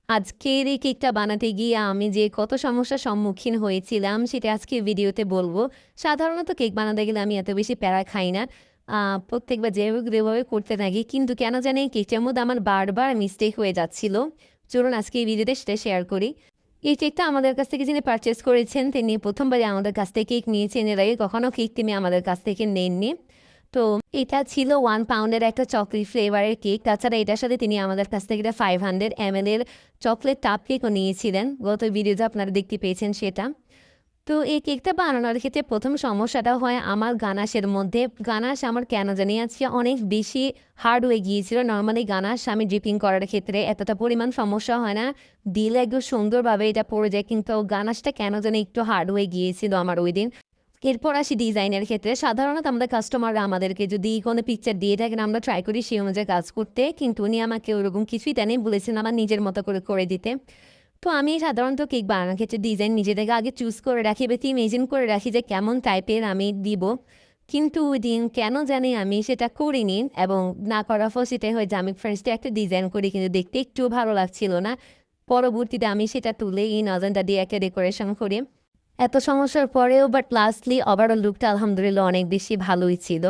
আজকের এই কেকটা বানাতে গিয়ে আমি যে কত সমস্যার সম্মুখীন হয়েছিলাম সেটা আজকে ভিডিওতে বলবো। সাধারণত কেক বানাতে গেলে আমি এত বেশি প্যারা খাই না। প্রত্যেকবার যেভাবে করতে থাকি কিন্তু কেন জানি এই কেকটার মধ্যে আমার বারবার মিস্টেক হয়ে যাচ্ছিল। চলুন আজকে এই ভিডিওতে সেটা শেয়ার করি। এই কেকটা আমাদের কাছ থেকে যিনি পারচেস করেছেন তিনি প্রথমবারই আমাদের কাছ থেকে কেক নিয়েছেন, এর আগে কখনো কেক তিনি আমাদের কাছ থেকে নেননি। তো এটা ছিল 1 পাউন্ডের একটা চকলেট ফ্লেভারের কেক। তাছাড়া এটার সাথে তিনি আমাদের কাছ থেকে একটা 500 ml এর চকলেট কাপ কেকও নিয়েছিলেন। গত ভিডিওতে আপনারা দেখতে পেয়েছেন সেটা। তো এই কেকটা বানানোর ক্ষেত্রে ১ম সমস্যাটা হয় আমার গানাশের মধ্যে। গানাশ আমার কেন জানি আজকে অনেক বেশি হার্ড হয়ে গিয়েছিল। নরমালি গানাশ আমি ড্রিপিং করার ক্ষেত্রে এতটা পরিমাণ সমস্যা হয় না। দিলে একদম সুন্দরভাবে এটা পড়ে যায়। কিন্তু গানাশটা কেন জানি একটু হার্ড হয়ে গিয়েছিল আমার ঐদিন। এরপর আসি ডিজাইনের ক্ষেত্রে। সাধারণত আমাদের কাস্টমাররা আমাদেরকে যদি কোনো পিকচার দিয়ে থাকেন আমরা ট্রাই করি সেই অনুযায়ী কাজ করতে। কিন্তু উনি আমাকে ওরকম কিছুই দেননি, বলেছেন আমার নিজের মতো করে দিতে। তো আমি সাধারণত কেক বানানোর ক্ষেত্রে ডিজাইন নিজে থেকে আগে চুজ করে রাখি বা ইমেজিন করে রাখি যে কেমন টাইপের আমি দিব। কিন্তু ওইদিন কেন জানি আমি সেটা করিনি এবং না করার ফলে সেটাই হয় যে আমি ফার্স্টে একটা ডিজাইন করি কিন্তু দেখতে একটুও ভালো লাগছিল না। পরবর্তীতে আমি সেটা তুলে এই নজনটা দিয়ে একটা ডেকোরেশন করি। এত সমস্যার পরেও বাট লাস্টলি ওভারঅল লুকটা আলহামদুলিল্লাহ অনেক বেশি ভালোই ছিল।